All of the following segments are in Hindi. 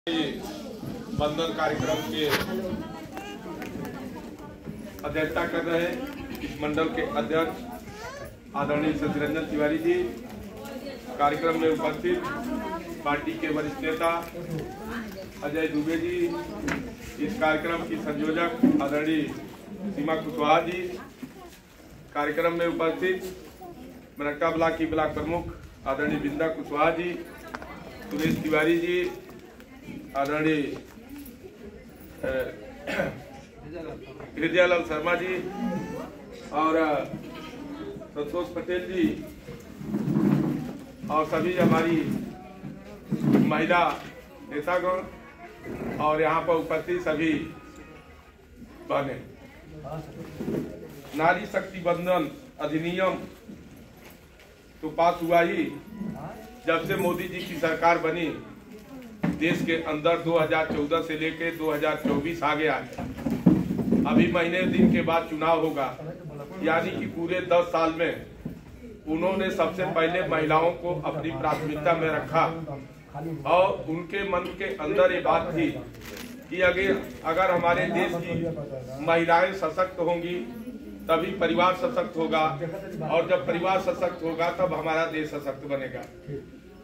बंधन कार्यक्रम के अध्यक्षता कर रहे हैं इस मंडल के अध्यक्ष आदरणीय शशिरंजन तिवारी जी। कार्यक्रम में उपस्थित पार्टी के वरिष्ठ नेता अजय दुबे जी, इस कार्यक्रम की संयोजक आदरणीय सीमा कुशवाहा जी, कार्यक्रम में उपस्थित मरक्टा ब्लॉक की ब्लॉक प्रमुख आदरणीय बिंदा कुशवाहा जी, सुरेश तिवारी जी, आदरणीय हृदयालाल शर्मा जी और संतोष पटेल जी और सभी हमारी महिला नेतागण और यहाँ पर उपस्थित सभी बहने। नारी शक्ति बंधन अधिनियम तो पास हुआ ही जब से मोदी जी की सरकार बनी। देश के अंदर 2014 से लेकर 2024 आ गया है। अभी महीने दिन के बाद चुनाव होगा, यानी कि पूरे 10 साल में उन्होंने सबसे पहले महिलाओं को अपनी प्राथमिकता में रखा और उनके मन के अंदर ये बात थी कि अगर हमारे देश की महिलाएं सशक्त होंगी तभी परिवार सशक्त होगा और जब परिवार सशक्त होगा तब हमारा देश सशक्त बनेगा।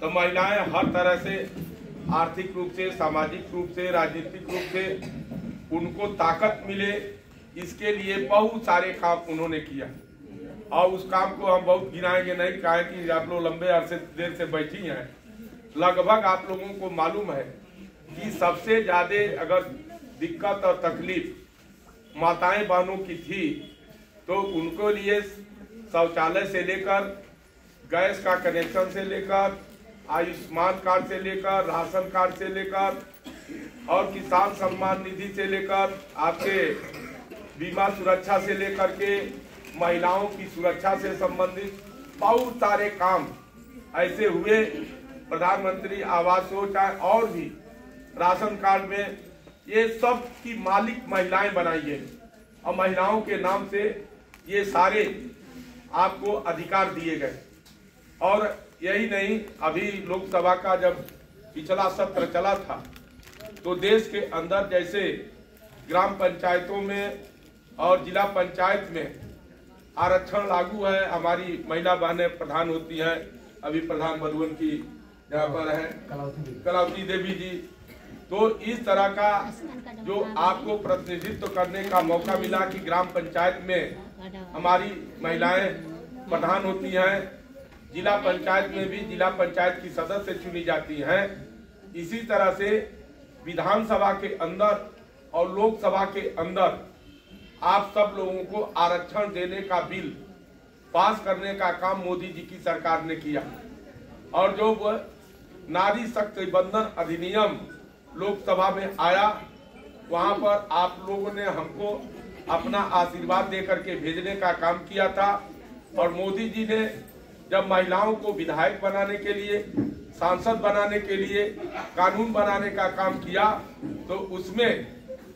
तो महिलाएं हर तरह से आर्थिक रूप से, सामाजिक रूप से, राजनीतिक रूप से उनको ताकत मिले, इसके लिए बहुत सारे काम उन्होंने किया और उस काम को हम बहुत गिनाएंगे नहीं, कहा कि आप लोग लंबे अरसे देर से बैठी हैं। लगभग आप लोगों को मालूम है कि सबसे ज्यादा अगर दिक्कत और तकलीफ माताएं बहनों की थी तो उनको लिए शौचालय से लेकर, गैस का कनेक्शन से लेकर, आयुष्मान कार्ड से लेकर, राशन कार्ड से लेकर और किसान सम्मान निधि से लेकर, आपके बीमा सुरक्षा से लेकर के महिलाओं की सुरक्षा से संबंधित बहुत सारे काम ऐसे हुए। प्रधानमंत्री आवास हो चाहे और भी राशन कार्ड में ये सब की मालिक महिलाएं बनाई है और महिलाओं के नाम से ये सारे आपको अधिकार दिए गए। और यही नहीं, अभी लोकसभा का जब पिछला सत्र चला था तो देश के अंदर जैसे ग्राम पंचायतों में और जिला पंचायत में आरक्षण लागू है। हमारी महिला बहनें प्रधान होती हैं, अभी प्रधान मधुबन की यहाँ पर है कलावती देवी जी। तो इस तरह का जो आपको प्रतिनिधित्व करने का मौका मिला कि ग्राम पंचायत में हमारी महिलाएं प्रधान होती हैं, जिला पंचायत में भी जिला पंचायत की सदस्य चुनी जाती हैं। इसी तरह से विधानसभा के अंदर और लोकसभा के अंदर आप सब लोगों को आरक्षण देने का बिल पास करने का काम मोदी जी की सरकार ने किया और जो नारी शक्ति बंधन अधिनियम लोकसभा में आया वहां पर आप लोगों ने हमको अपना आशीर्वाद देकर के भेजने का काम किया था। और मोदी जी ने जब महिलाओं को विधायक बनाने के लिए, सांसद बनाने के लिए कानून बनाने का काम किया तो उसमें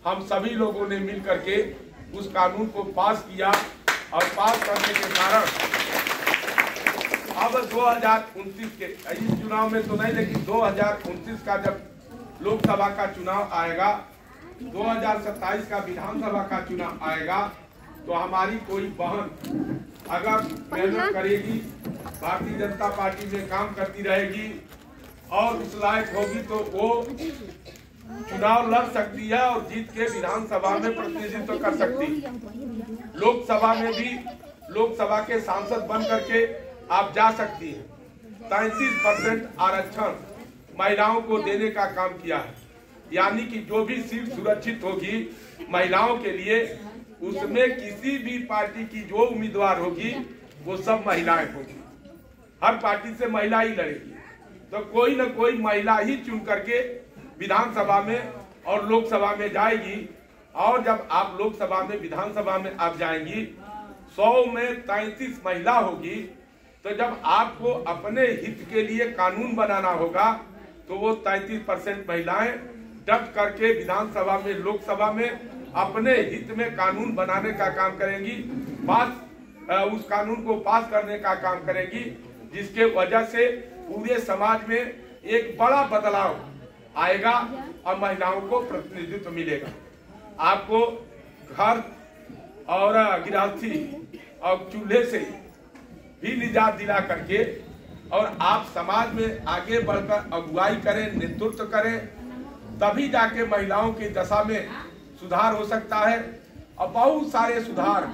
हम सभी लोगों ने मिल करके उस कानून को पास किया और पास करने के कारण अब 2029 के इस चुनाव में तो नहीं, लेकिन 2029 का जब लोकसभा का चुनाव आएगा, 2027 का विधानसभा का चुनाव आएगा तो हमारी कोई बहन अगर मेहनत करेगी, भारतीय जनता पार्टी में काम करती रहेगी और उस लायक होगी तो वो चुनाव लड़ सकती है और जीत के विधानसभा में प्रतिनिधित्व कर सकती है। लोकसभा में भी लोकसभा के सांसद बन करके आप जा सकती हैं। 33% आरक्षण महिलाओं को देने का काम किया है, यानी कि जो भी सीट सुरक्षित होगी महिलाओं के लिए उसमें किसी भी पार्टी की जो उम्मीदवार होगी वो सब महिलाएं होगी। हर पार्टी से महिला ही लड़ेगी तो कोई न कोई महिला ही चुन करके विधानसभा में और लोकसभा में जाएगी। और जब आप लोकसभा में विधानसभा में आप जाएंगी 100 में 33 महिला होगी तो जब आपको अपने हित के लिए कानून बनाना होगा तो वो 33% महिलाएं डट करके विधानसभा में, लोकसभा में अपने हित में कानून बनाने का काम करेंगी, उस कानून को पास करने का काम करेंगी, जिसके वजह से पूरे समाज में एक बड़ा बदलाव आएगा और महिलाओं को प्रतिनिधित्व मिलेगा। आपको घर और गृहस्थी और चूल्हे से भी निजात दिला करके और आप समाज में आगे बढ़कर अगुवाई करें, नेतृत्व करें, तभी जाके महिलाओं की दशा में सुधार हो सकता है। और बहुत सारे सुधार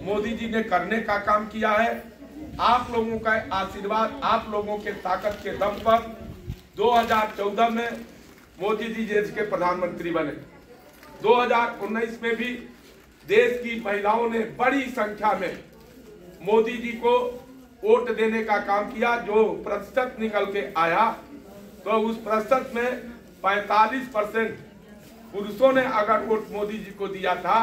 मोदी जी ने करने का काम किया है। आप लोगों का आशीर्वाद, आप लोगों के ताकत के दम पर 2014 में मोदी जी देश के प्रधानमंत्री बने। 2019 में भी देश की महिलाओं ने बड़ी संख्या में मोदी जी को वोट देने का काम किया। जो प्रतिशत निकल के आया तो उस प्रतिशत में 45% पुरुषों ने अगर वोट मोदी जी को दिया था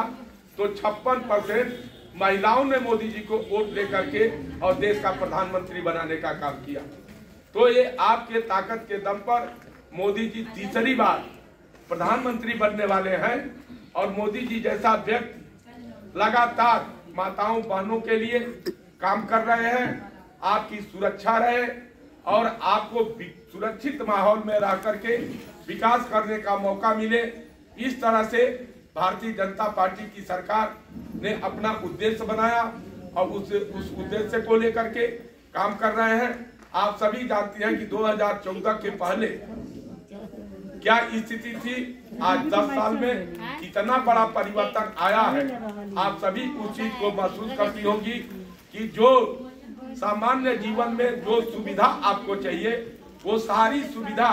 तो 56% महिलाओं ने मोदी जी को वोट लेकर के और देश का प्रधानमंत्री बनाने का काम किया। तो ये आपके ताकत के दम पर मोदी जी तीसरी बार प्रधानमंत्री बनने वाले हैं। और मोदी जी जैसा व्यक्ति लगातार माताओं बहनों के लिए काम कर रहे हैं, आपकी सुरक्षा रहे और आपको सुरक्षित माहौल में रह करके विकास करने का मौका मिले, इस तरह से भारतीय जनता पार्टी की सरकार ने अपना उद्देश्य बनाया और उस उद्देश्य को लेकर के काम कर रहे हैं। आप सभी जानते हैं कि 2014 के पहले क्या स्थिति थी, आज 10 साल में कितना बड़ा परिवर्तन आया है। आप सभी उस चीज को महसूस करती होगी कि जो सामान्य जीवन में जो सुविधा आपको चाहिए वो सारी सुविधा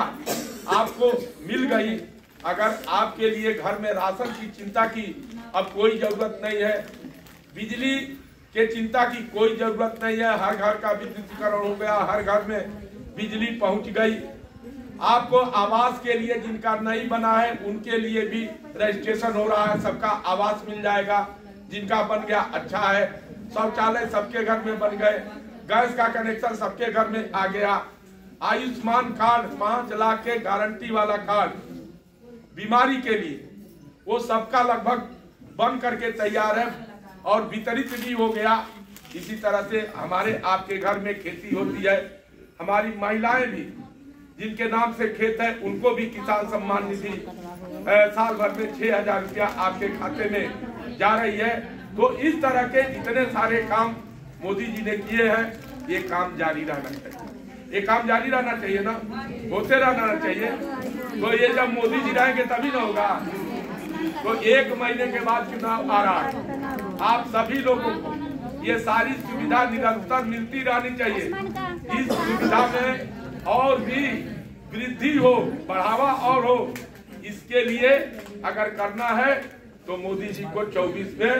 आपको मिल गई। अगर आपके लिए घर में राशन की चिंता की अब कोई जरूरत नहीं है, बिजली के चिंता की कोई जरूरत नहीं है, हर घर का विद्युतीकरण हो गया, हर घर में बिजली पहुंच गई। आपको आवास के लिए जिनका नहीं बना है उनके लिए भी रजिस्ट्रेशन हो रहा है, सबका आवास मिल जाएगा। जिनका बन गया अच्छा है, शौचालय सबके घर में बन गए, गैस का कनेक्शन सबके घर में आ गया, आयुष्मान कार्ड 5 लाख के गारंटी वाला कार्ड बीमारी के लिए वो सबका लगभग बन करके तैयार है और वितरित भी हो गया। इसी तरह से हमारे आपके घर में खेती होती है, हमारी महिलाएं भी जिनके नाम से खेत है उनको भी किसान सम्मान निधि साल भर में 6,000 रुपया आपके खाते में जा रही है। तो इस तरह के इतने सारे काम मोदी जी ने किए हैं, ये काम जारी रहना चाहिए, ये काम जारी रहना चाहिए ना, होते रहना चाहिए। तो ये जब मोदी जी रहेंगे तभी ना होगा। तो 1 महीने के बाद चुनाव आ रहा है, आप सभी लोगों को ये सारी सुविधा निरंतर मिलती रहनी चाहिए। इस सुविधा में और भी वृद्धि हो, बढ़ावा और हो, इसके लिए अगर करना है तो मोदी जी को 24 में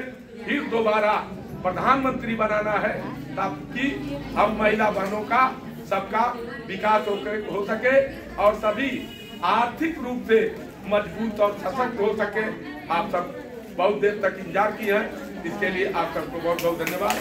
फिर दोबारा प्रधानमंत्री बनाना है ताकि हम महिला बहनों का सबका विकास हो सके और सभी आर्थिक रूप से मजबूत और सशक्त हो सके। आप सब बहुत देर तक इंतजार किए हैं, इसके लिए आप सबको बहुत बहुत धन्यवाद।